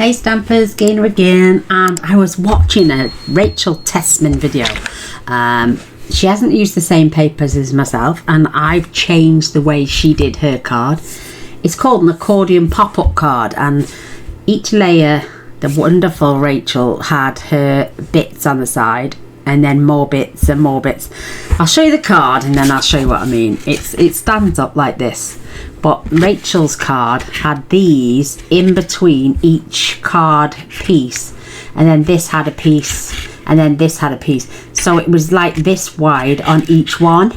Hey Stampers, Gaynor again, and I was watching a Rachel Tessman video. She hasn't used the same papers as myself, and I've changed the way she did her card. It's called an accordion pop-up card, and each layer, the wonderful Rachel had her bits on the side, and then more bits and more bits. I'll show you the card and then I'll show you what I mean. It stands up like this, but Rachel's card had these in between each card piece, and then this had a piece, and then this had a piece, so it was like this wide on each one.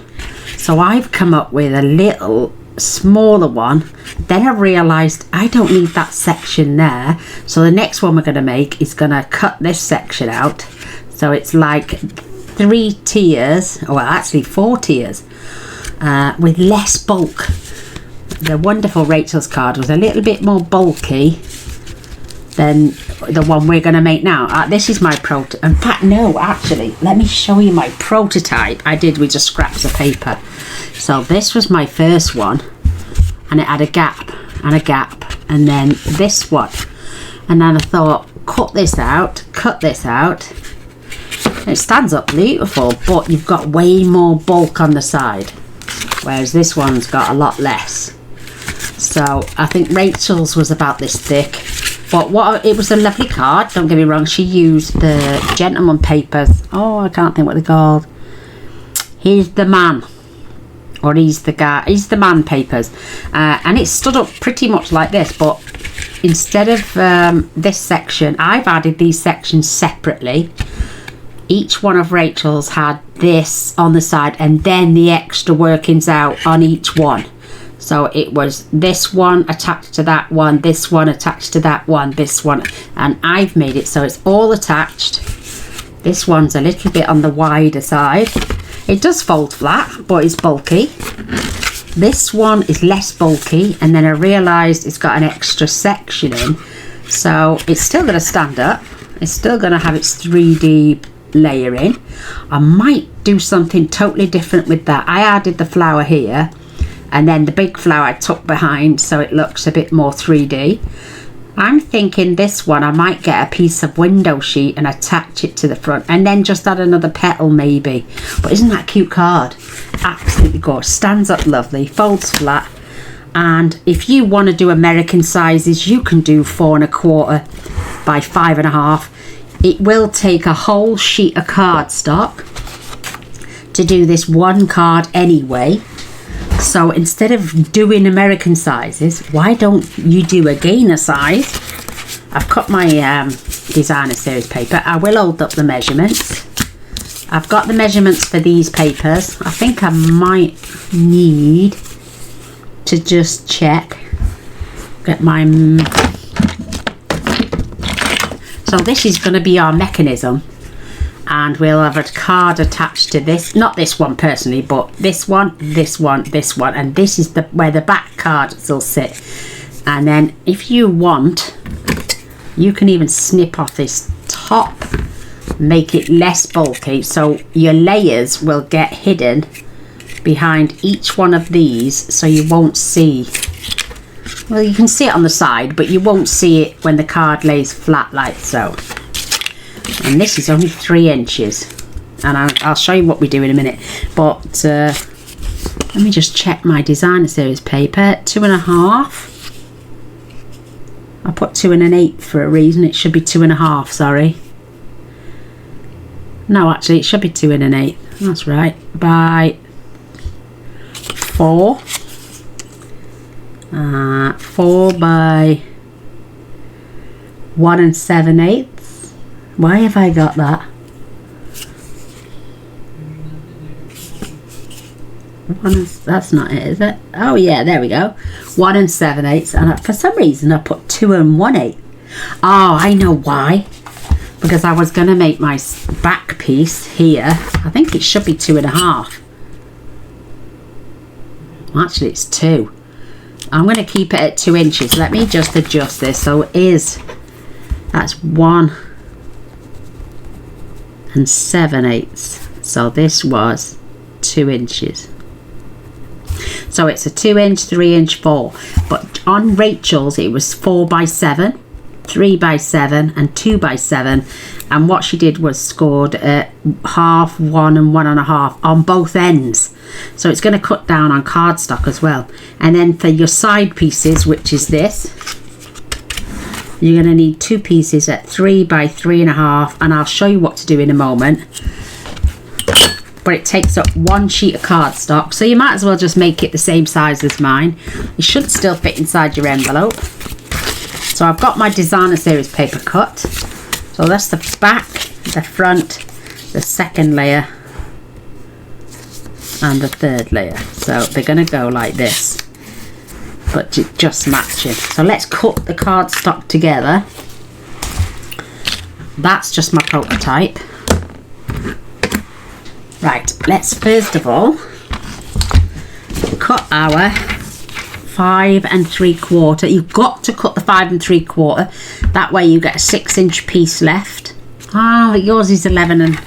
So I've come up with a little smaller one. Then I realized I don't need that section there, so the next one we're going to make is going to cut this section out. So it's like 3 tiers, or actually 4 tiers, with less bulk. The wonderful Rachel's card was a little bit more bulky than the one we're going to make now. This is my in fact, no, actually, let me show you my prototype I did with just scraps of paper. So this was my first one, and it had a gap and a gap, and then this one. And then I thought, cut this out. It stands up beautiful, but you've got way more bulk on the side, whereas this one's got a lot less. So I think Rachel's was about this thick, but it was a lovely card, don't get me wrong. She used the gentleman papers. Oh, I can't think what they're called. He's the man, or he's the guy, he's the man papers, and it stood up pretty much like this, but instead of this section, I've added these sections separately. Each one of Rachel's had this on the side, and then the extra workings out on each one. So it was this one attached to that one, this one attached to that one, this one, and I've made it so it's all attached. This one's a little bit on the wider side. It does fold flat, but it's bulky. This one is less bulky, and then I realised it's got an extra section in, so it's still going to stand up. It's still going to have its 3D layering. I might do something totally different with that. I added the flower here, and then the big flower I tucked behind, so it looks a bit more 3D. I'm thinking this one I might get a piece of window sheet and attach it to the front, and then just add another petal maybe. But isn't that a cute card? Absolutely gorgeous. Stands up lovely, folds flat, and if you want to do American sizes, you can do 4 1/4 by 5 1/2. It will take a whole sheet of cardstock to do this one card anyway. So instead of doing American sizes, why don't you do a Gaynor size? I've cut my designer series paper. I will hold up the measurements. I've got the measurements for these papers. I think I might need to just check. Get my... So this is going to be our mechanism, and we'll have a card attached to this, not this one personally, but this one, this one, this one, and this is where the back cards will sit. And then if you want, you can even snip off this top, make it less bulky, so your layers will get hidden behind each one of these, so you won't see. Well, you can see it on the side, but you won't see it when the card lays flat like so. And this is only 3 inches, and I'll show you what we do in a minute. But let me just check my designer series paper. 2 1/2. I put 2 1/8 for a reason. it should be 2 1/2, sorry. No, actually it should be 2 1/8, that's right, by 4. 4 by 1 7/8. Why have I got that? That's not it, is it? Oh yeah, there we go. 1 7/8, and for some reason I put 2 1/8. Oh, I know why. Because I was going to make my back piece here. I think it should be 2 1/2. Actually, it's 2. I'm going to keep it at 2 inches. Let me just adjust this. So it is, that's 1 7/8. So this was 2 inches. So it's a 2 inch, 3 inch, 4. But on Rachel's it was 4 by 7. 3x7 and 2x7, and what she did was scored half, 1 and 1.5 on both ends, so it's going to cut down on cardstock as well. And then for your side pieces, which is this, you're going to need 2 pieces at 3x3.5, and I'll show you what to do in a moment. But it takes up 1 sheet of cardstock, so you might as well just make it the same size as mine. It should still fit inside your envelope. So I've got my designer series paper cut. So that's the back, the front, the second layer and the third layer. So they're going to go like this, but just matching. So let's cut the cardstock together. That's just my prototype. Right, let's first of all cut our 5 3/4. You've got to cut the 5 3/4. That way you get a 6-inch piece left. Oh, yours is 11 and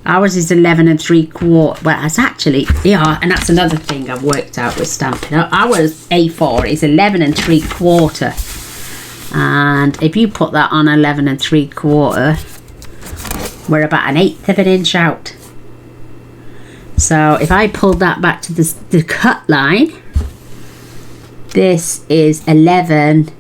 ours is 11 3/4. Well, it's actually, yeah, and that's another thing I've worked out with Stampin. Ours A4 is 11 3/4, and if you put that on 11 3/4, we're about 1/8 of an inch out. So if I pull that back to the cut line, this is 11,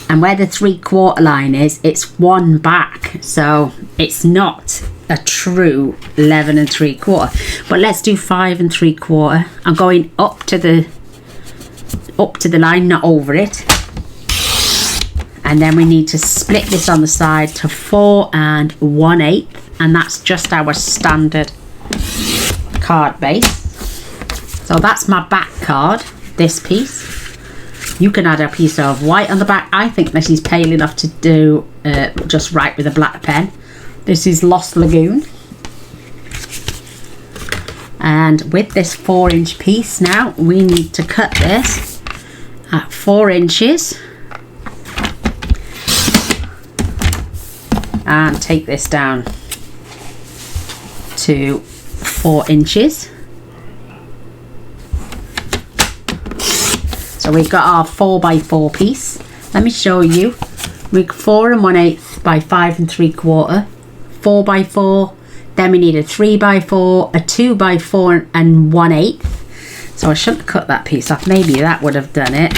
and where the 3/4 line is, it's 1 back, so it's not a true 11 3/4. But let's do 5 3/4. I'm going up to the line, not over it, and then we need to split this on the side to 4 1/8, and that's just our standard card base. So that's my back card, this piece. You can add a piece of white on the back. I think this is pale enough to do just right with a black pen. This is Lost Lagoon. And with this 4-inch piece now, we need to cut this at 4 inches and take this down to 4 inches. So we've got our 4x4 piece. Let me show you. We're 4 1/8 by 5 3/4, 4x4. Then we need a 3x4, a 2x4 and 1/8. So I shouldn't cut that piece off. Maybe that would have done it.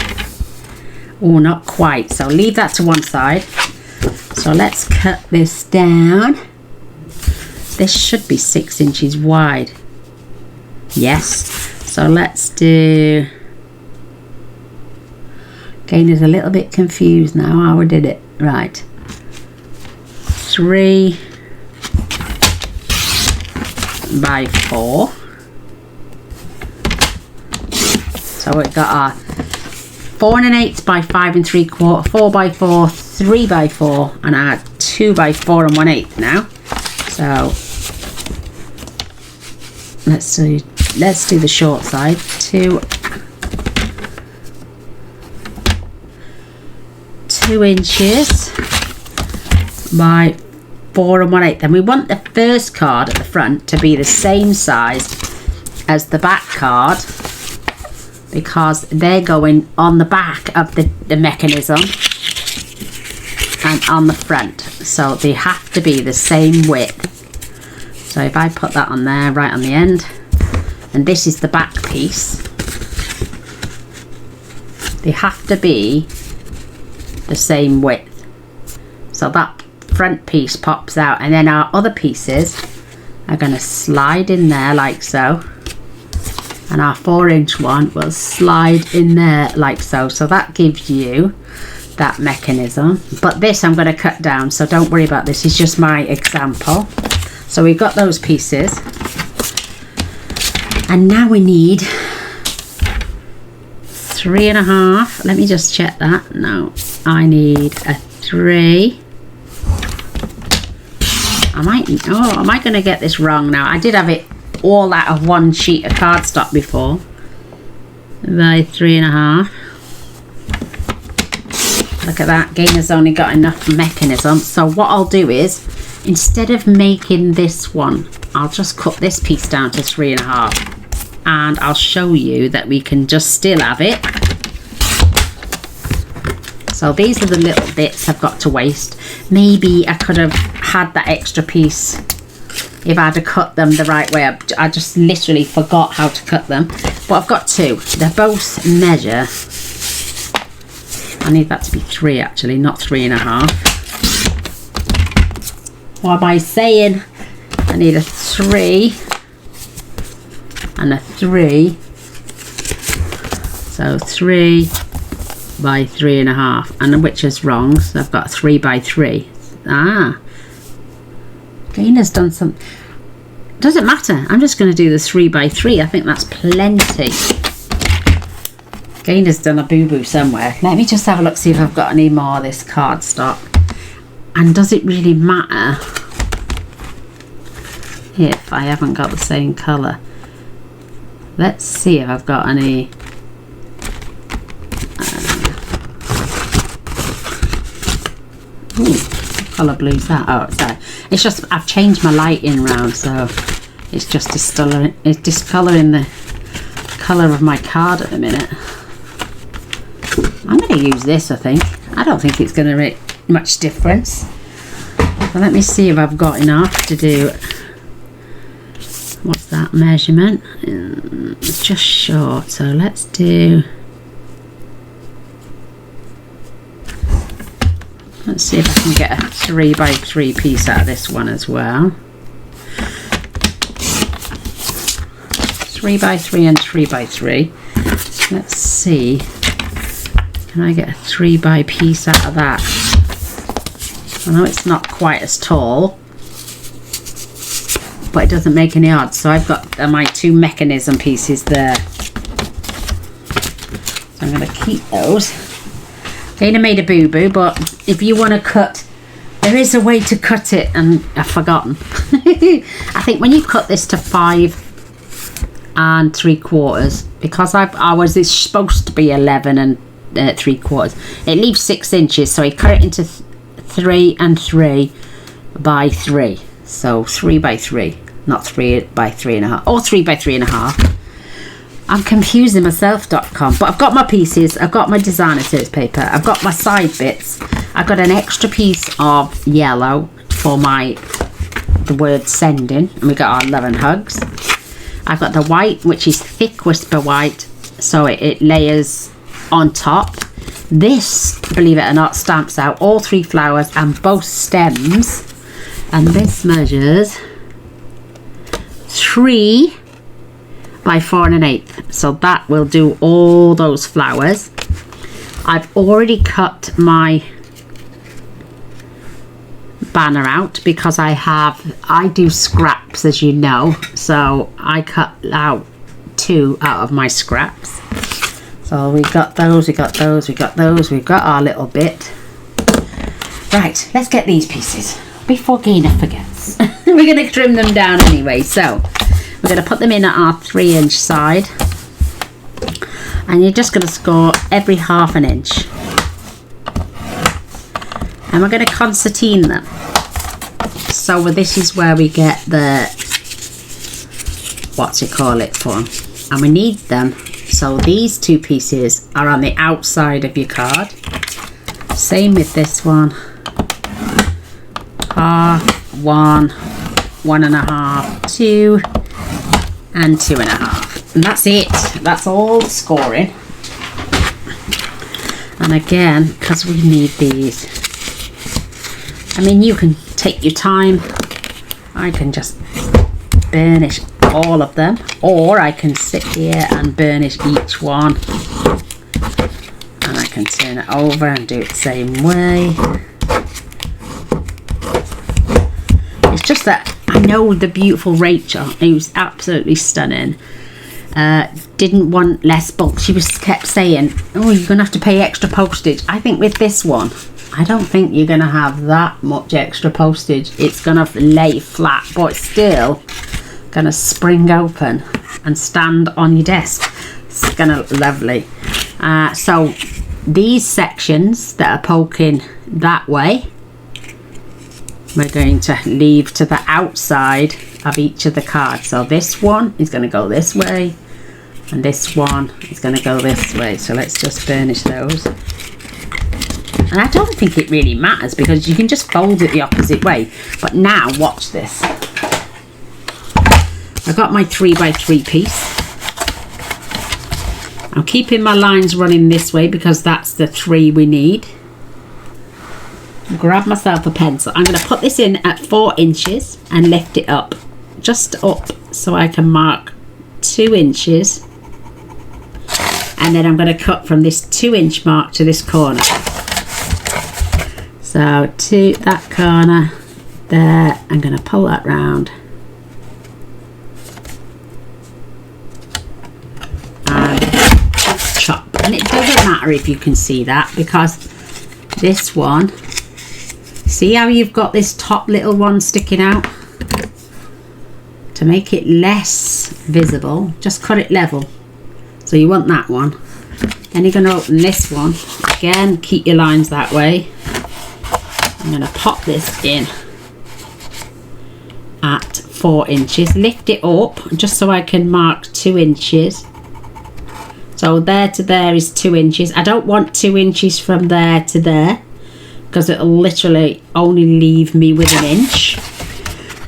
Oh, not quite. So leave that to one side. So let's cut this down. This should be 6 inches wide. Yes. So let's do... Gaynor's a little bit confused now how we did it. Right. 3x4. So we've got our 4 1/8 by 5 3/4, 4x4, 3x4, and our 2x4 and 1/8 now. So let's do the short side. 2 inches by 4 1/8. And we want the first card at the front to be the same size as the back card, because they're going on the back of the mechanism and on the front, so they have to be the same width. So if I put that on there, right on the end, and this is the back piece, they have to be the same width. So that front piece pops out, and then our other pieces are going to slide in there like so, and our 4-inch one will slide in there like so. So that gives you that mechanism. But this I'm going to cut down, so don't worry about this. It's just my example. So we've got those pieces, and now we need 3.5. Let me just check that. No, I need a 3. Am I going to get this wrong now? I did have it all out of 1 sheet of cardstock before. By 3.5. Look at that. Gaynor's only got enough mechanism. So what I'll do is, instead of making this one, I'll just cut this piece down to 3.5, and I'll show you that we can just still have it. So these are the little bits I've got to waste. Maybe I could have had that extra piece if I'd have cut them the right way. I just literally forgot how to cut them. But I've got 2. They're both measure. I need that to be 3 actually, not 3.5. What am I saying? I need a 3 and a 3. So 3 by 3.5, and which is wrong, so I've got 3 by 3. Gaynor's done some. Doesn't matter, I'm just going to do the 3 by 3. I think that's plenty. Gaynor's done a boo-boo somewhere. Let me just have a look, see if I've got any more of this cardstock. And does it really matter if I haven't got the same colour? Let's see if I've got any. What colour blue's that? Oh, it's that. It's just I've changed my lighting round, so it's just discolouring the colour of my card at the minute. I'm going to use this, I think. I don't think it's going to make much difference. But let me see if I've got enough to do. What's that measurement? It's just short, so let's do. Let's see if I can get a 3 by 3 piece out of this one as well. 3 by 3 and 3 by 3. Let's see. Can I get a 3 by piece out of that? I know it's not quite as tall, but it doesn't make any odds. So I've got my 2 mechanism pieces there. So I'm going to keep those. Gaynor made a boo-boo, but if you want to cut, there is a way to cut it, and I've forgotten. I think when you cut this to 5 3/4, because it's supposed to be 11 and 3/4, it leaves 6 inches, so I cut it into 3 and 3 by 3. So 3 by 3, not 3 by 3.5, or 3 by 3.5. I'm confusing myself.com, but I've got my pieces, I've got my designer series paper, I've got my side bits, I've got an extra piece of yellow for the word sending, and we got our love and hugs. I've got the white, which is thick whisper white, so it layers on top. This, believe it or not, stamps out all 3 flowers and both stems, and this measures 3 by 4 1/8, so that will do all those flowers. I've already cut my banner out because I do scraps, as you know, so I cut out 2 out of my scraps. So we got those, we got those, we got those, we've got our little bit. Right, let's get these pieces before Gaynor forgets. We're going to trim them down anyway, so we're going to put them in at our 3-inch side, and you're just going to score every 1/2 inch, and we're going to concertina them. So this is where we get the from, and we need them. So these 2 pieces are on the outside of your card. Same with this one. 1/2, 1, 1.5, 2. And 2.5, and that's it. That's all the scoring. And again, because we need these, I mean, you can take your time. I can just burnish all of them, or I can sit here and burnish each one, and I can turn it over and do it the same way. It's just that I know the beautiful Rachel, who was absolutely stunning, didn't want less bulk. She kept saying, oh, you're going to have to pay extra postage. I think with this one, I don't think you're going to have that much extra postage. It's going to lay flat, but it's still going to spring open and stand on your desk. It's going to lovely. So these sections that are poking that way, we're going to leave to the outside of each of the cards. So this one is going to go this way, and this one is going to go this way. So let's just burnish those. And I don't think it really matters because you can just fold it the opposite way. But now watch this. I got my 3x3 piece. I'm keeping my lines running this way because that's the 3 we need. Grab myself a pencil. I'm going to put this in at 4 inches and lift it up, just up, so I can mark 2 inches. And then I'm going to cut from this 2-inch mark to this corner. So to that corner there, I'm going to pull that round. And chop. And it doesn't matter if you can see that, because this one, see how you've got this top little one sticking out? To make it less visible, just cut it level. So you want that one. Then you're going to open this one. Again, keep your lines that way. I'm going to pop this in at 4 inches. Lift it up just so I can mark 2 inches. So there to there is 2 inches. I don't want 2 inches from there to there, because it'll literally only leave me with 1 inch.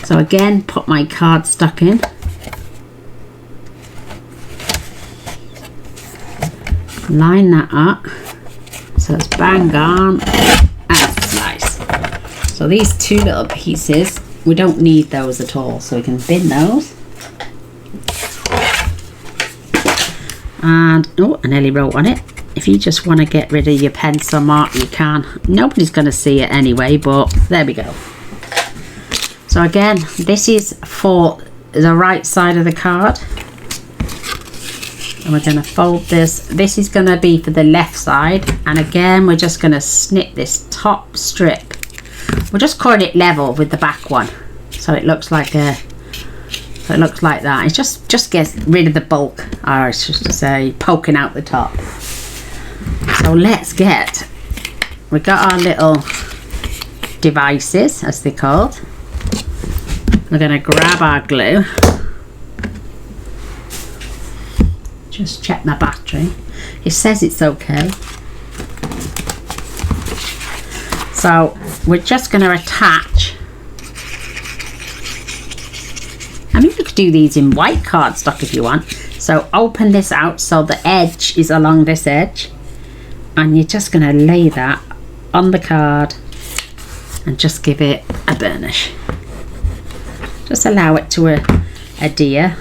So again, put my cardstock in. Line that up so it's bang on, and slice. So these 2 little pieces, we don't need those at all, so we can bin those. And oh, I nearly wrote on it. If you just want to get rid of your pencil mark, you can. Nobody's going to see it anyway, but there we go. So again, this is for the right side of the card. And we're going to fold this. This is going to be for the left side. And again, we're just going to snip this top strip. We're just cutting it level with the back one, so it looks like a. So it looks like that. It just gets rid of the bulk, or it's just to say poking out the top. So let's get. We got our little devices, as they're called. We're going to grab our glue. Just check my battery. It says it's okay. So we're just going to attach. I mean, you could do these in white cardstock if you want. So open this out so the edge is along this edge. And you're just going to lay that on the card and just give it a burnish. Just allow it to adhere.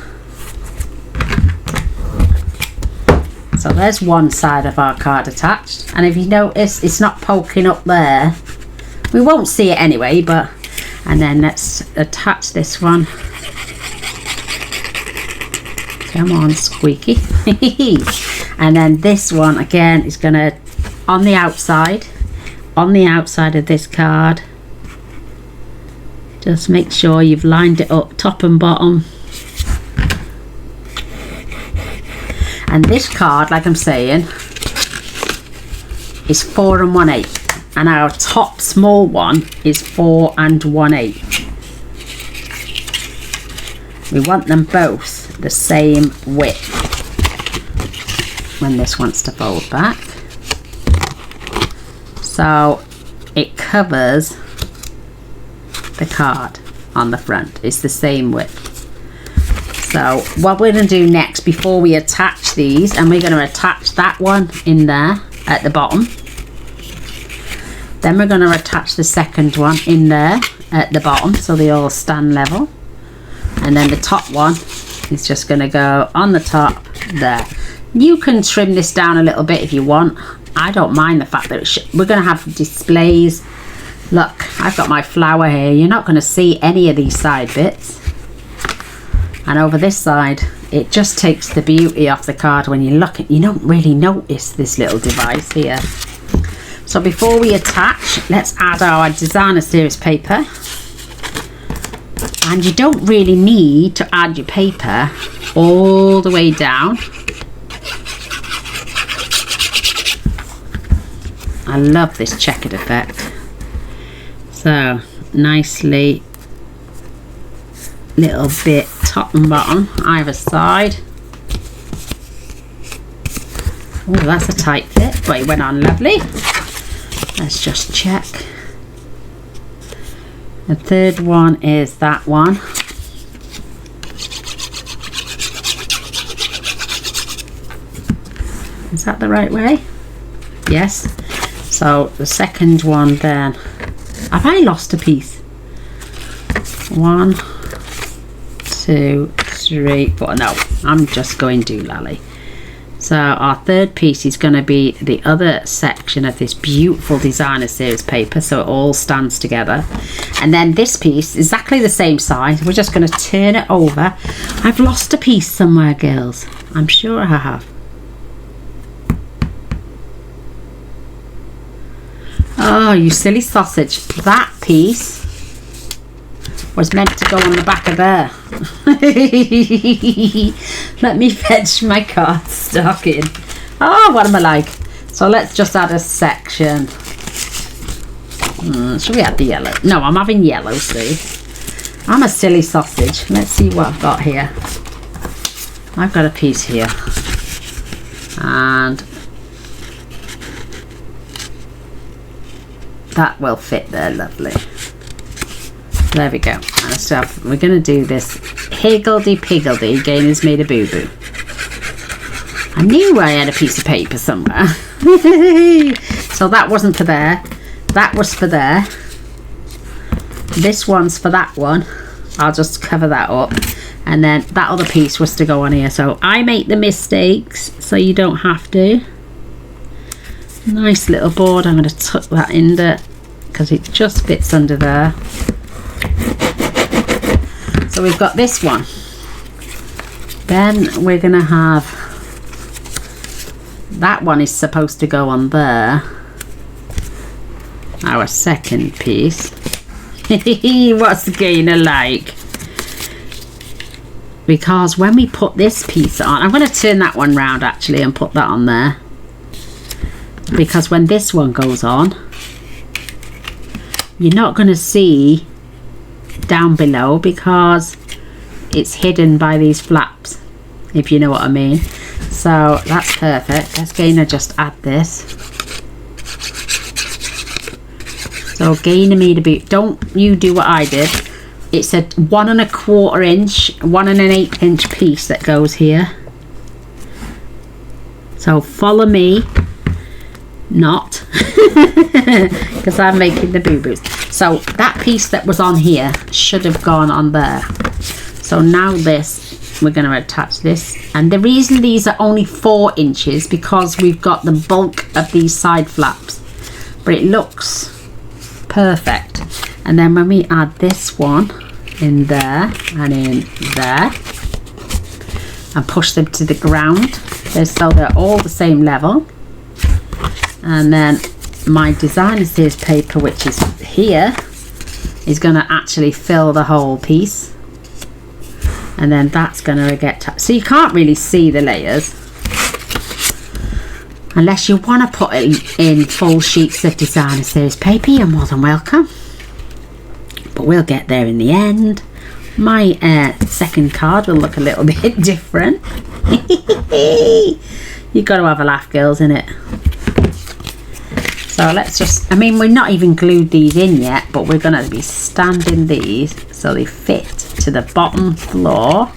So there's one side of our card attached, and if you notice it's not poking up there, we won't see it anyway, but and then let's attach this one. Come on, squeaky. And then this one again is gonna on the outside of this card. Just make sure you've lined it up top and bottom. And this card, like I'm saying, is 4 1/8, and our top small one is 4 1/8. We want them both the same width when this wants to fold back, so it covers the card on the front. It's the same width. So what we're going to do next, before we attach these, and we're going to attach that one in there at the bottom. Then we're going to attach the second one in there at the bottom so they all stand level. And then the top one is just going to go on the top there. You can trim this down a little bit if you want. I don't mind the fact that we're going to have displays. Look, I've got my flower here. You're not going to see any of these side bits. And over this side, it just takes the beauty off the card when you look at. You don't really notice this little device here. So before we attach, let's add our designer series paper. And you don't really need to add your paper all the way down. I love this checkered effect. So nicely, little bit top and bottom either side. Oh, that's a tight fit, but it went on lovely. Let's just check. The third one is that one. Is that the right way? Yes. So the second one then. Have I lost a piece? 1, 2, 3, 4. No, I'm just going doolally. So our third piece is going to be the other section of this beautiful designer series paper, so it all stands together. And then this piece, exactly the same size, we're just going to turn it over. I've lost a piece somewhere, girls. I'm sure I have. Oh, you silly sausage. That piece was meant to go on the back of there. Let me fetch my cardstock in. Oh, what am I like? So let's just add a section. Should we add the yellow? No, I'm having yellow, see? I'm a silly sausage. Let's see what I've got here. I've got a piece here. And that will fit there, lovely. There we go. So we're going to do this higgledy-piggledy. Gaynor's made a boo-boo. I knew I had a piece of paper somewhere. So that wasn't for there. That was for there. This one's for that one. I'll just cover that up. And then that other piece was to go on here. So I make the mistakes so you don't have to. Nice little board. I'm going to tuck that in there because it just fits under there. So we've got this one. Then we're going to have that one is supposed to go on there. Our second piece. What's the Gaynor like? Because when we put this piece on, I'm going to turn that one round actually and put that on there. Because when this one goes on, you're not going to see down below because it's hidden by these flaps, if you know what I mean. So that's perfect. Let's Gaynor just add this. So Gaynor made a bit. Don't you do what I did. It's a 1 1/4 inch, 1 1/8 inch piece that goes here. So follow me. Not because I'm making the boo-boos. So that piece that was on here should have gone on there. So now this, we're going to attach this, and the reason these are only 4 inches because we've got the bulk of these side flaps, but it looks perfect. And then when we add this one in there and in there and push them to the ground so they're all the same level. And then my designer series paper, which is here, is going to actually fill the whole piece. And then that's going to get so you can't really see the layers unless you want to put it in full sheets of designer series paper. You're more than welcome, but we'll get there in the end. My second card will look a little bit different. You've got to have a laugh, girls, innit? So let's just, I mean, we're not even glued these in yet, but we're going to be standing these so they fit to the bottom floor.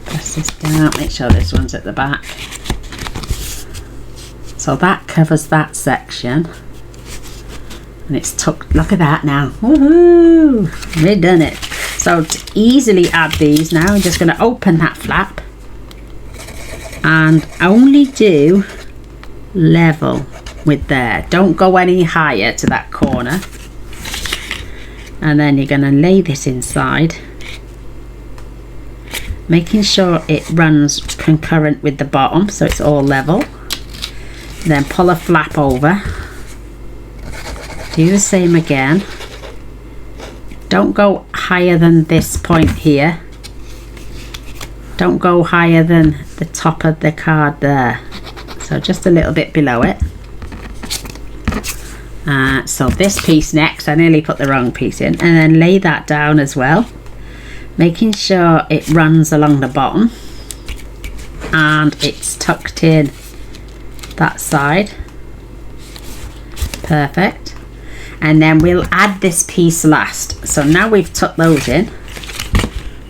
Press this down, make sure this one's at the back. So that covers that section. And it's tucked, look at that now. Woohoo! We've done it. So to easily add these now, I'm just going to open that flap. And only do level with there. Don't go any higher to that corner. And then you're going to lay this inside, making sure it runs concurrent with the bottom so it's all level. Then pull a flap over. Do the same again. Don't go higher than this point here. Don't go higher than the top of the card there. So just a little bit below it. So this piece next, I nearly put the wrong piece in. And then lay that down as well. Making sure it runs along the bottom. and it's tucked in that side. Perfect. And then we'll add this piece last. So now we've tucked those in,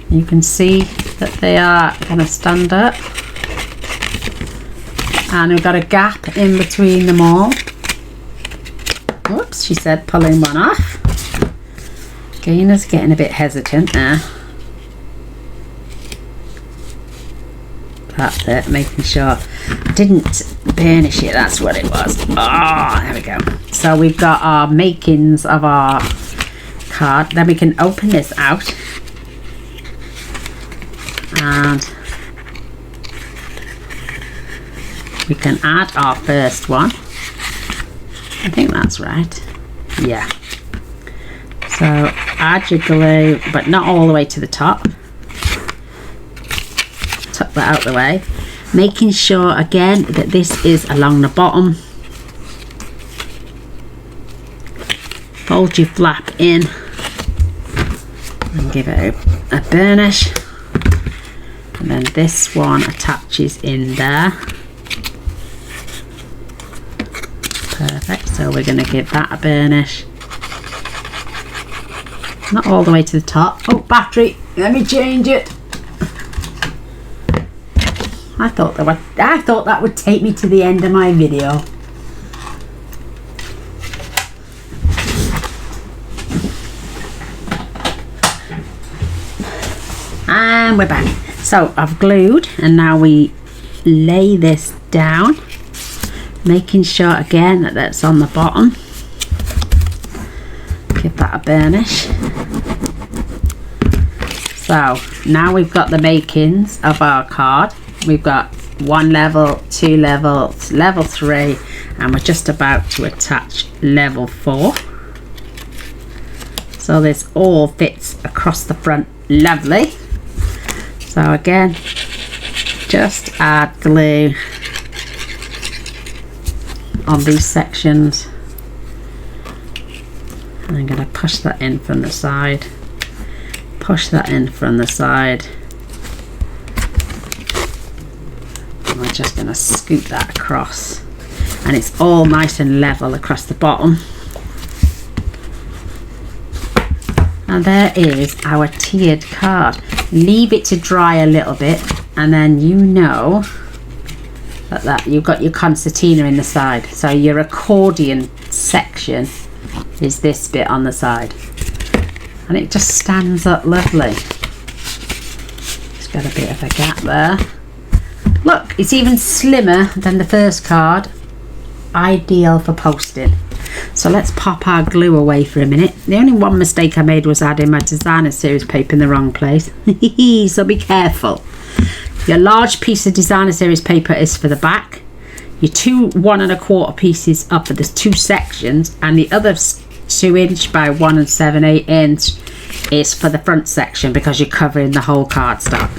you can see that they are going to stand up, and we've got a gap in between them all. Whoops, she said pulling one off. Gaynor's getting a bit hesitant there. That's it, making sure I didn't burnish it, that's what it was. Oh, there we go. So we've got our makings of our card. Then we can open this out, and we can add our first one. I think that's right. Yeah. So add your glue, but not all the way to the top. Tuck that out the way, making sure again that this is along the bottom. Fold your flap in and give it a burnish, and then this one attaches in there. Perfect. So we're going to give that a burnish, not all the way to the top. Oh, battery, let me change it. I thought that would take me to the end of my video. And we're back. So I've glued, and now we lay this down, making sure again that that's on the bottom. Give that a burnish. So now we've got the makings of our card. We've got 1 level, 2 levels, level 3, and we're just about to attach level 4. So this all fits across the front lovely. So again, just add glue on these sections. And I'm going to push that in from the side. Push that in from the side. We're just going to scoop that across, and it's all nice and level across the bottom. And there is our tiered card. Leave it to dry a little bit, and then you know that you've got your concertina in the side. So your accordion section is this bit on the side, and it just stands up lovely. It's got a bit of a gap there. Look, it's even slimmer than the first card. Ideal for posting. So let's pop our glue away for a minute. The only one mistake I made was adding my designer series paper in the wrong place. So be careful. Your large piece of designer series paper is for the back. Your 2 1 1/4 pieces are for the 2 sections, and the other 2 inch by 1 7/8 inch is for the front section, because you're covering the whole cardstock.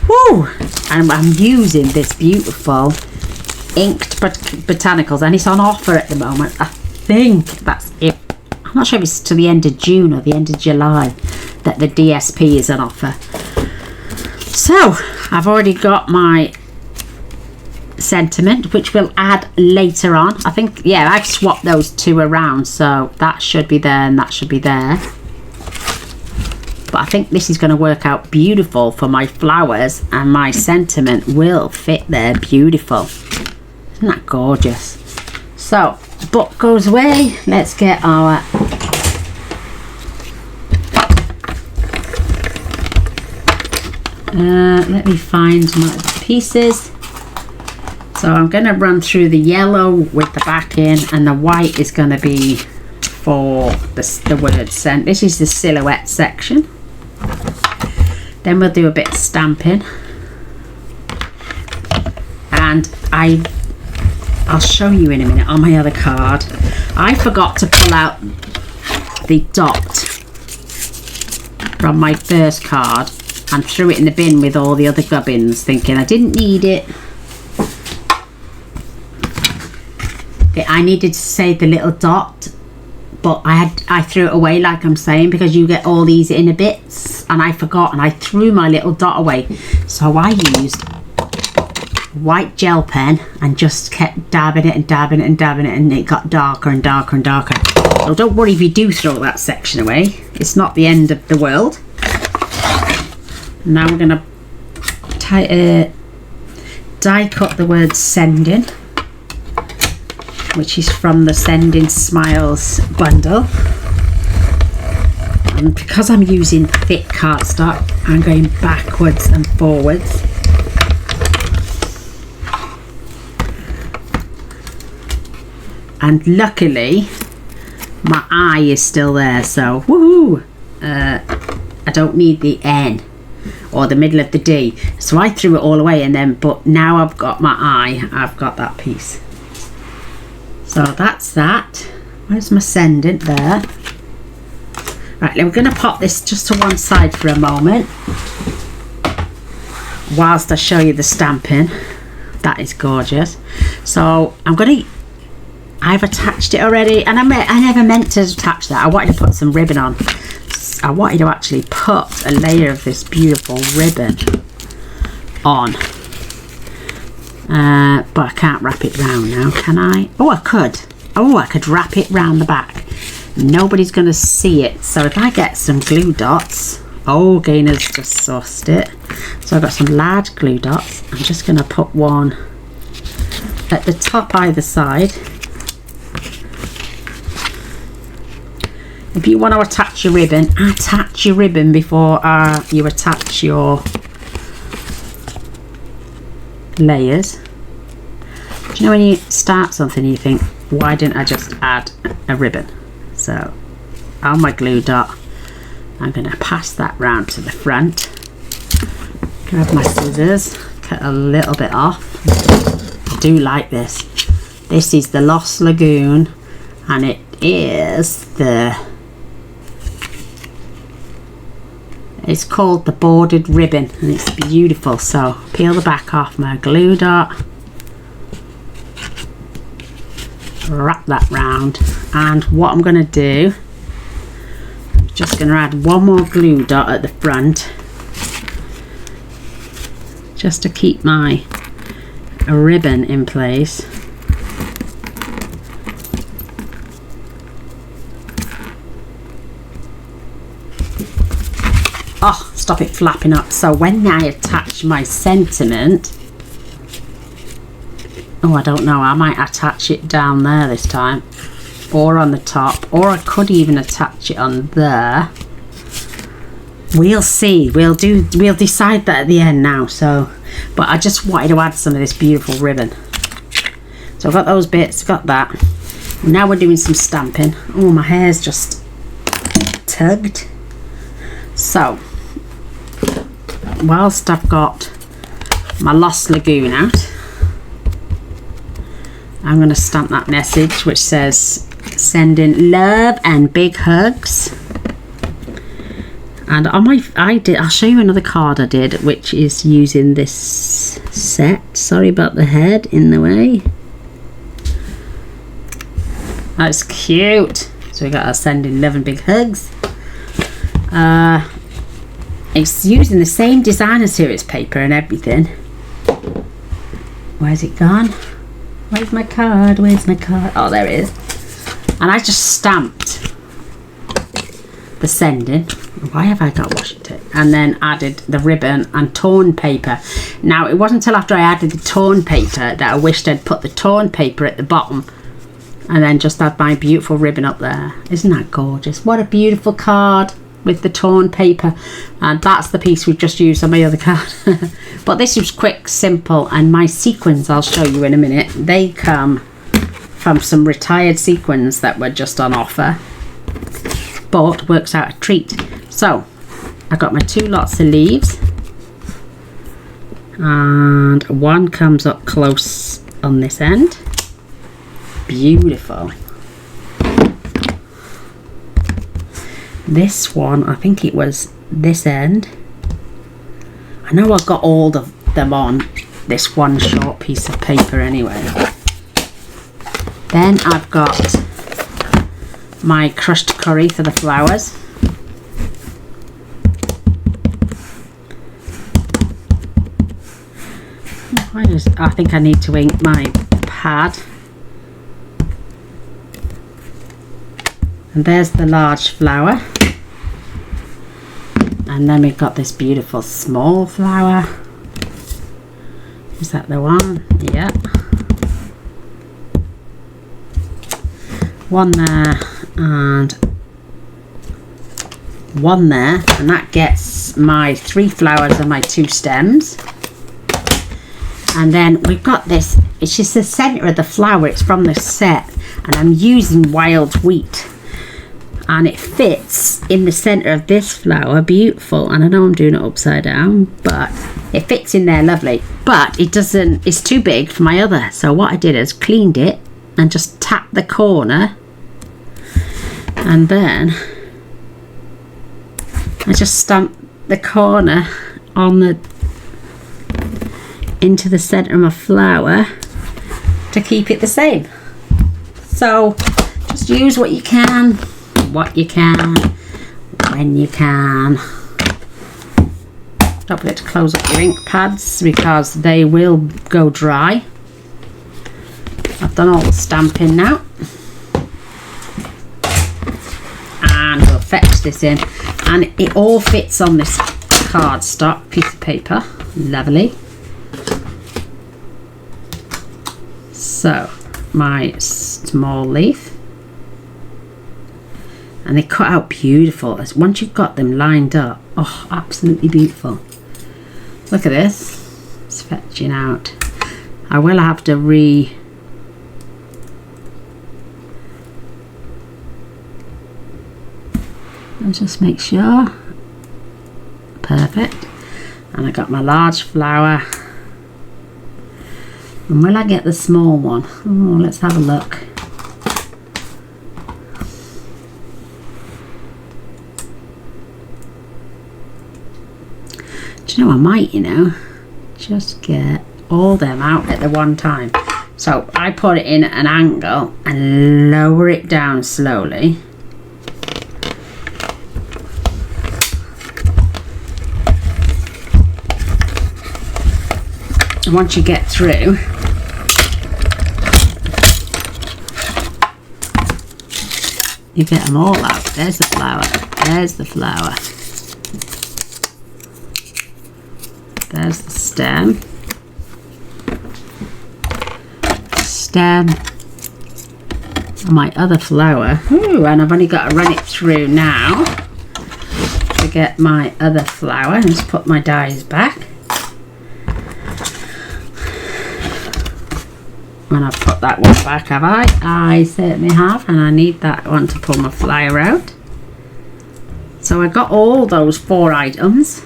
Woo! And I'm using this beautiful inked botanicals, and it's on offer at the moment. I think that's it. I'm not sure if it's to the end of June or the end of July that the DSP is on offer. So I've already got my sentiment, which we'll add later on. I think, yeah, I've swapped those 2 around, so that should be there and that should be there. But I think this is going to work out beautiful for my flowers, and my sentiment will fit there beautiful. Isn't that gorgeous? So, book goes away. Let's get our let me find my pieces. So I'm going to run through the yellow with the back in, and the white is going to be for the word sent. This is the silhouette section. Then we'll do a bit of stamping, and I'll show you in a minute on my other card. I forgot to pull out the dot from my first card and threw it in the bin with all the other gubbins, thinking I didn't need it. I needed to save the little dot but I threw it away, like I'm saying, because you get all these inner bits, and I forgot and I threw my little dot away. So I used white gel pen and just kept dabbing it and dabbing it and dabbing it, and it got darker and darker and darker. So don't worry if you do throw that section away, it's not the end of the world. Now we're going to die cut the word sending, which is from the Sending Smiles bundle. And because I'm using thick cardstock, I'm going backwards and forwards. And luckily my I is still there, so woohoo! I don't need the N or the middle of the D, so I threw it all away, and then but now I've got my I, I've got that piece. So that's that. Where's my sending? There. Right, now we're going to pop this just to one side for a moment whilst I show you the stamping. That is gorgeous. So I've attached it already, and I never meant to attach that. I wanted to put some ribbon on. I wanted to actually put a layer of this beautiful ribbon on, but I can't wrap it round now, can I? Oh, I could. Oh, I could wrap it round the back. Nobody's going to see it. So if I get some glue dots, oh, Gaynor's just sauced it. So I've got some large glue dots. I'm just going to put one at the top either side. If you want to attach your ribbon before you attach your layers. Do you know when you start something you think, why didn't I just add a ribbon? So on my glue dot, I'm going to pass that round to the front. Grab my scissors, cut a little bit off. I do like this. This is the Lost Lagoon, and it is it's called the bordered ribbon, and it's beautiful. So peel the back off my glue dot, wrap that round, and what I'm going to do, I'm just going to add one more glue dot at the front just to keep my ribbon in place. Oh, stop it flapping up. So when I attach my sentiment, oh, I don't know, I might attach it down there this time, or on the top, or I could even attach it on there. We'll see. We'll decide that at the end now. So, but I just wanted to add some of this beautiful ribbon. So I've got those bits, got that. Now we're doing some stamping. Oh, my hair's just tugged. So whilst I've got my Lost Lagoon out, I'm going to stamp that message which says sending love and big hugs. And on my, I'll show you another card I did, which is using this set. Sorry about the head in the way. That's cute. So we got our sending love and big hugs. It's using the same designer series paper and everything. Where's it gone? Where's my card? Where's my card? Oh, there it is. And I just stamped the sending. Why have I got washi tape? And then added the ribbon and torn paper. Now, it wasn't until after I added the torn paper that I wished I'd put the torn paper at the bottom and then just add my beautiful ribbon up there. Isn't that gorgeous? What a beautiful card with the torn paper. And that's the piece we've just used on my other card. But this was quick, simple, and my sequins I'll show you in a minute. They come from some retired sequins that were just on offer, but works out a treat. So I got my 2 lots of leaves, and one comes up close on this end. Beautiful. This one, I think it was this end. I know I've got all of them on this one short piece of paper anyway. Then I've got my crushed curry for the flowers. I think I need to ink my pad. And there's the large flower. And then we've got this beautiful small flower. Is that the one? Yeah. One there and one there, and that gets my 3 flowers and my 2 stems. And then we've got this, it's just the center of the flower, it's from the set, and I'm using wild wheat, and it fits in the center of this flower, beautiful. And I know I'm doing it upside down, but it fits in there lovely, but it doesn't, it's too big for my other. So what I did is cleaned it and just tapped the corner, and then I just stamped the corner on the into the center of my flower to keep it the same. So just use what you can, when you can. Don't forget to close up your ink pads because they will go dry. I've done all the stamping now, and we'll fetch this in, and it all fits on this cardstock piece of paper. Lovely. So my small leaf, and they cut out beautiful. Once you've got them lined up, oh, absolutely beautiful. Look at this, it's fetching out. I will have to I'll just make sure. Perfect. And I got my large flower. And will I get the small one? Oh, let's have a look. Do you know, I might, just get all them out at the one time. So I put it in at an angle and lower it down slowly. And once you get through, you get them all out. There's the flower. There's the flower. There's the stem. And my other flower. Ooh, and I've only got to run it through now to get my other flower. And just put my dies back. And I've put that one back, have I? I certainly have, and I need that one to pull my flyer out. So I got all those 4 items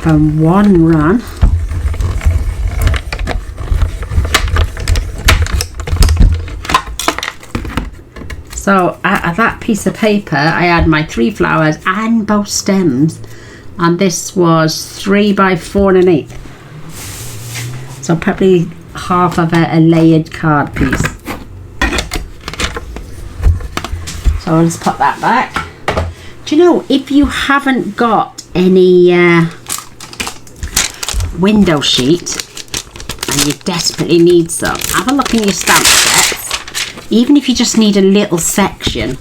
from one run. So at that piece of paper I had my 3 flowers and both stems, and this was 3 by 4 1/8. So probably half of a layered card piece. So I'll just put that back. Do you know, if you haven't got any window sheet and you desperately need some, have a look in your stamp sets. Even if you just need a little section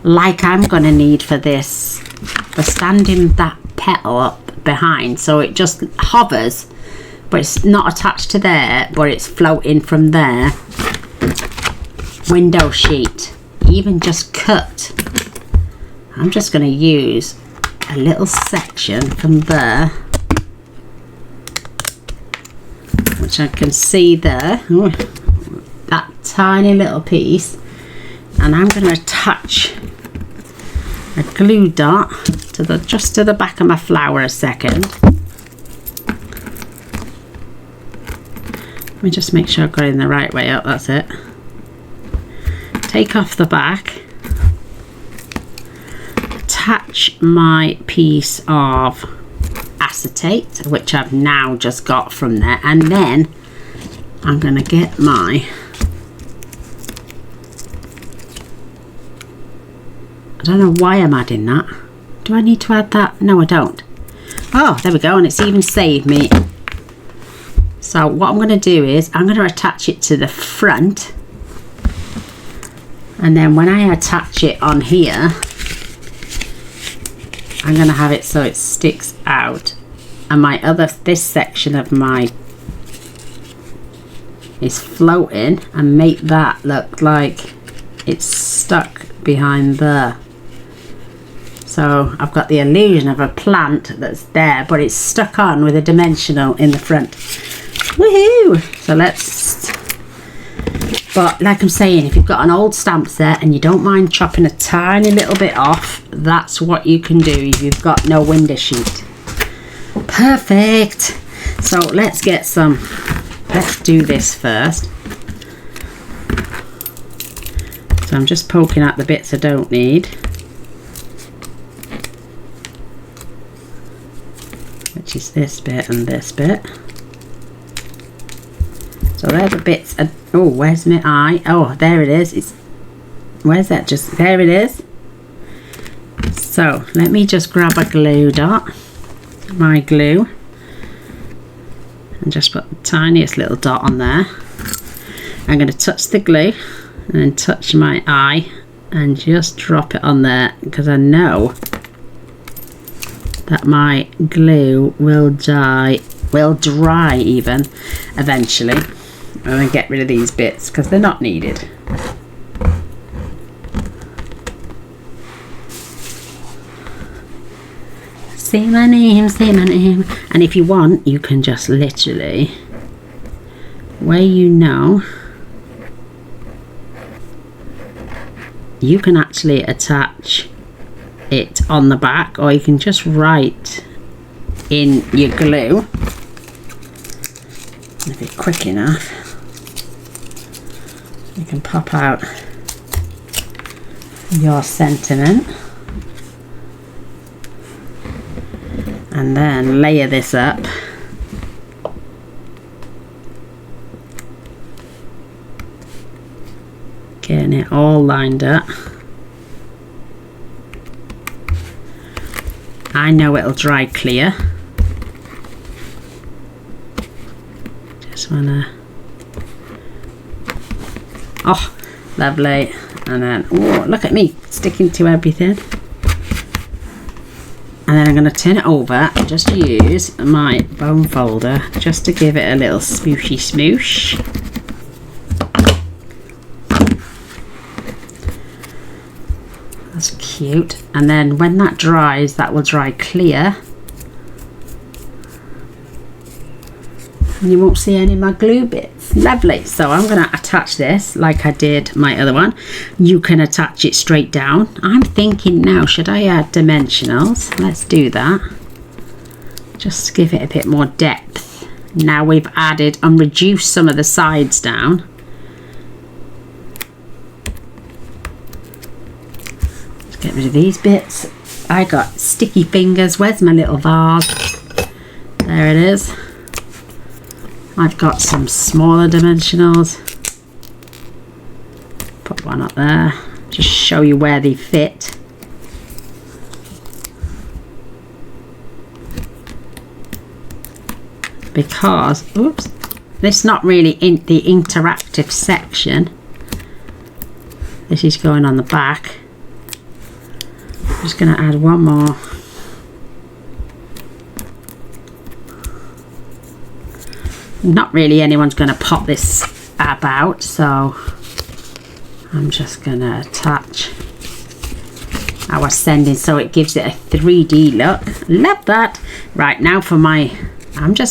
like I'm going to need for this, for standing that petal up behind so it just hovers, but it's not attached to there, but it's floating from there. Window sheet, even just cut. I'm just going to use a little section from there, which I can see there. Ooh, that tiny little piece, and I'm going to attach a glue dot to the just to the back of my flower a second. Let me just make sure I've got it in the right way up. That's it. Take off the back, attach my piece of acetate, which I've now just got from there, and then I'm going to get my don't know why I'm adding that. Do I need to add that? No, I don't. Oh, there we go, and it's even saved me. So what I'm going to do is I'm going to attach it to the front, and then when I attach it on here, I'm going to have it so it sticks out, and this section of my is floating, and make that look like it's stuck behind there. So I've got the illusion of a plant that's there, but it's stuck on with a dimensional in the front. Woohoo! So but like I'm saying, if you've got an old stamp set and you don't mind chopping a tiny little bit off, that's what you can do if you've got no window sheet. Perfect! So let's do this first. So I'm just poking out the bits I don't need, which is this bit and this bit. So they're the bits. Oh, where's my eye? Oh, there it is. Where's that? Just there it is. So let me just grab a glue dot, my glue, and just put the tiniest little dot on there. I'm going to touch the glue and then touch my eye and just drop it on there, because I know that my glue will dry even eventually. I'm going to get rid of these bits because they're not needed. Say my name, say my name. And if you want, you can just literally, where you know, you can actually attach it on the back, or you can just write in your glue. If it's quick enough, you can pop out your sentiment and then layer this up. Getting it all lined up. I know it'll dry clear. Just wanna, oh, lovely. And then, oh, look at me sticking to everything. And then I'm going to turn it over and just use my bone folder just to give it a little smooshy smoosh. That's cute. And then when that dries, that will dry clear. And you won't see any of my glue bits. Lovely. So I'm going to attach this like I did my other one. You can attach it straight down. I'm thinking now, should I add dimensionals? Let's do that. Just to give it a bit more depth. Now we've added and reduced some of the sides down. Let's get rid of these bits. I got sticky fingers. Where's my little vase? There it is. I've got some smaller dimensionals. Put one up there. Just show you where they fit. Because, oops, this is not really in the interactive section. This is going on the back. I'm just going to add one more. Not really anyone's going to pop this about, so I'm just going to attach our sending so it gives it a 3D look. Love that. Right, now for my, I'm going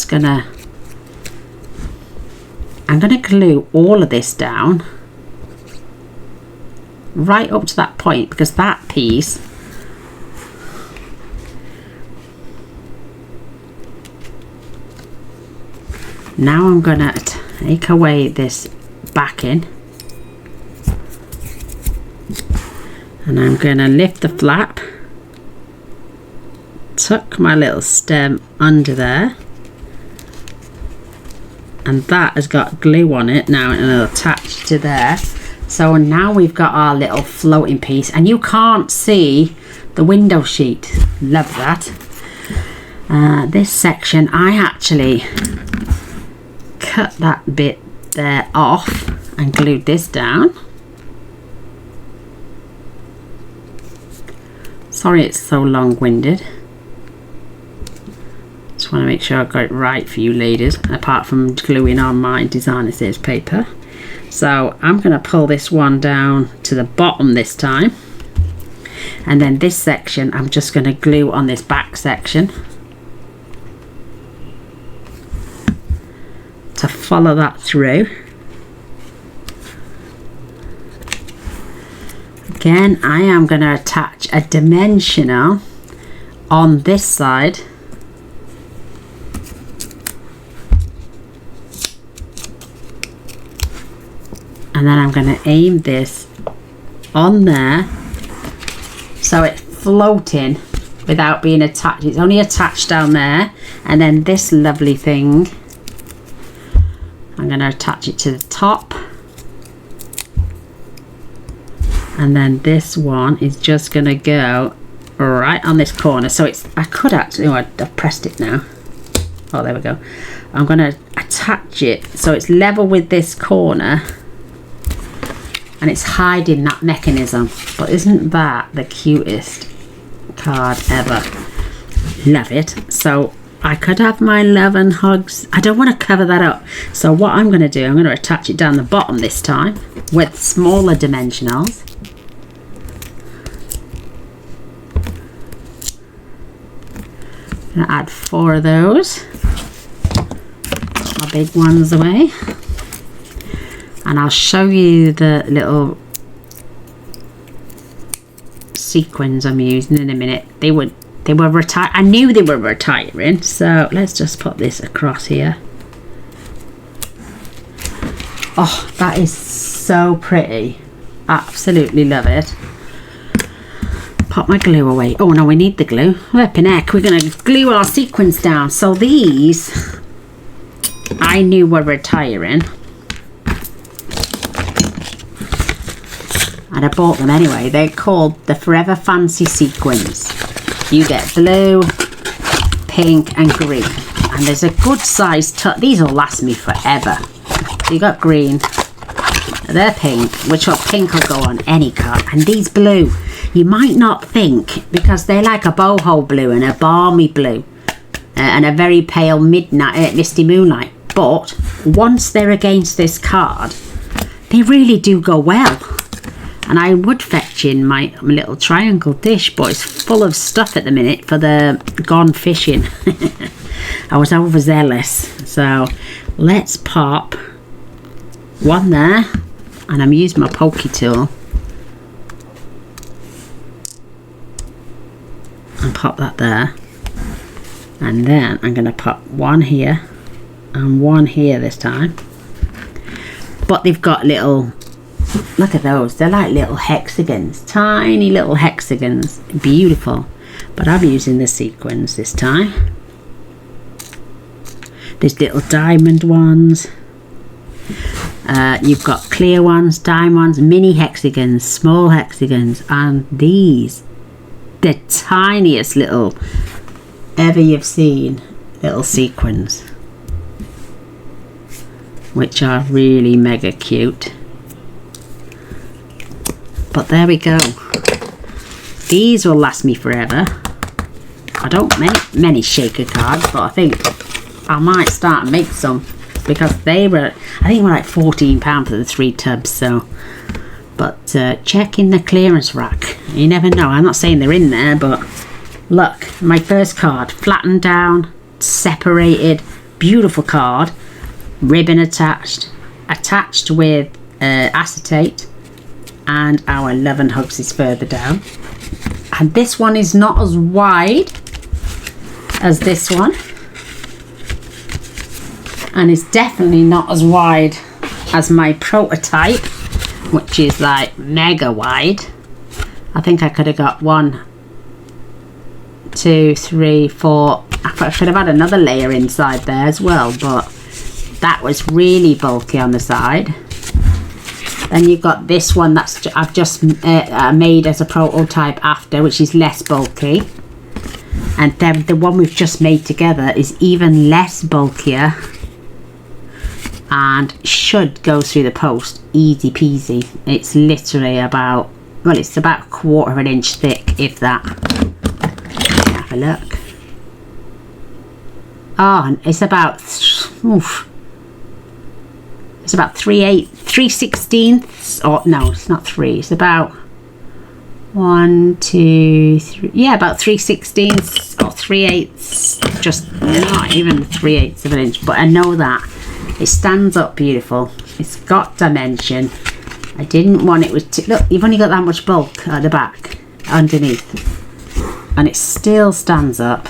to glue all of this down right up to that point, because that piece now I'm going to take away this backing and I'm going to lift the flap, tuck my little stem under there, and that has got glue on it now and it'll attach to there. So now we've got our little floating piece, and you can't see the window sheet. Love that. This section, I actually cut that bit there off and glued this down. Sorry it's so long-winded. Just want to make sure I got it right for you ladies, apart from gluing on my designer series paper. So I'm going to pull this one down to the bottom this time, and then this section I'm just going to glue on this back section to follow that through. Again, I am going to attach a dimensional on this side, and then I'm going to aim this on there so it's floating without being attached. It's only attached down there, and then this lovely thing, I'm going to attach it to the top, and then this one is just going to go right on this corner. So it's, I could actually, oh, I've pressed it now. Oh, there we go. I'm going to attach it so it's level with this corner, and it's hiding that mechanism. But isn't that the cutest card ever? Love it. So I could have my love and hugs. I don't want to cover that up. So what I'm going to do, I'm going to attach it down the bottom this time with smaller dimensionals. I'm going to add 4 of those. Put my big ones away. And I'll show you the little sequins I'm using in a minute. They were retired. I knew they were retiring, so let's just put this across here. Oh, that is so pretty. Absolutely love it. Pop my glue away. Oh no, we need the glue. Flipping heck, we're gonna glue our sequins down. So these I knew were retiring, and I bought them anyway. They're called the Forever Fancy Sequins. You get blue, pink and green, and there's a good size these will last me forever. So you got green, they're pink, which pink will go on any card, and these blue, you might not think, because they're like a boho blue and a balmy blue and a very pale midnight misty moonlight, but once they're against this card they really do go well. And I would fetch in my little triangle dish, but it's full of stuff at the minute for the gone fishing. I was overzealous. So let's pop one there, and I'm using my pokey tool, and pop that there. And then I'm going to pop one here and one here this time. But they've got little, look at those, they're like little hexagons, tiny little hexagons, beautiful. But I'm using the sequins this time. There's little diamond ones, you've got clear ones, diamond ones, mini hexagons, small hexagons, and these, the tiniest little ever you've seen little sequins, which are really mega cute. But there we go. These will last me forever. I don't make many shaker cards, but I think I might start and make some, because they were, I think, were like £14 for the 3 tubs. So, but check in the clearance rack. You never know. I'm not saying they're in there, but look, my first card, flattened down, separated, beautiful card, ribbon attached with acetate. And our Love and Hugs is further down. And this one is not as wide as this one. And it's definitely not as wide as my prototype, which is like mega wide. I think I could have got 1, 2, 3, 4. I should have had another layer inside there as well, but that was really bulky on the side. Then you've got this one that's I've just made as a prototype after, which is less bulky. And then the one we've just made together is even less bulkier and should go through the post easy peasy. It's literally about, well, it's about 1/4 of an inch thick, if that. Have a look. Oh, and it's about, oof, it's about 3/16, or no, it's not 3, it's about 1, 2, 3, yeah, about 3/16 or 3/8, just not even 3/8 of an inch, but I know that it stands up beautiful. It's got dimension. I didn't want it with, look, you've only got that much bulk at the back, underneath, and it still stands up.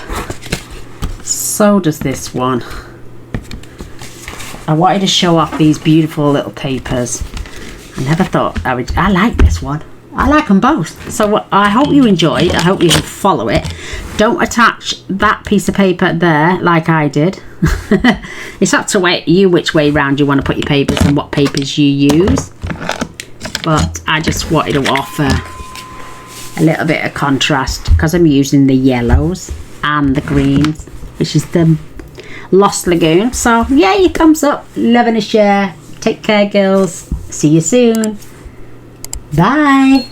So does this one. I wanted to show off these beautiful little papers. I never thought I would. I like this one. I like them both. So I hope you enjoyed. I hope you follow it. Don't attach that piece of paper there like I did. It's up to you which way round you want to put your papers and what papers you use. But I just wanted to offer a little bit of contrast because I'm using the yellows and the greens, which is the Lost Lagoon. So yay, thumbs up, loving a share. Take care, girls. See you soon. Bye.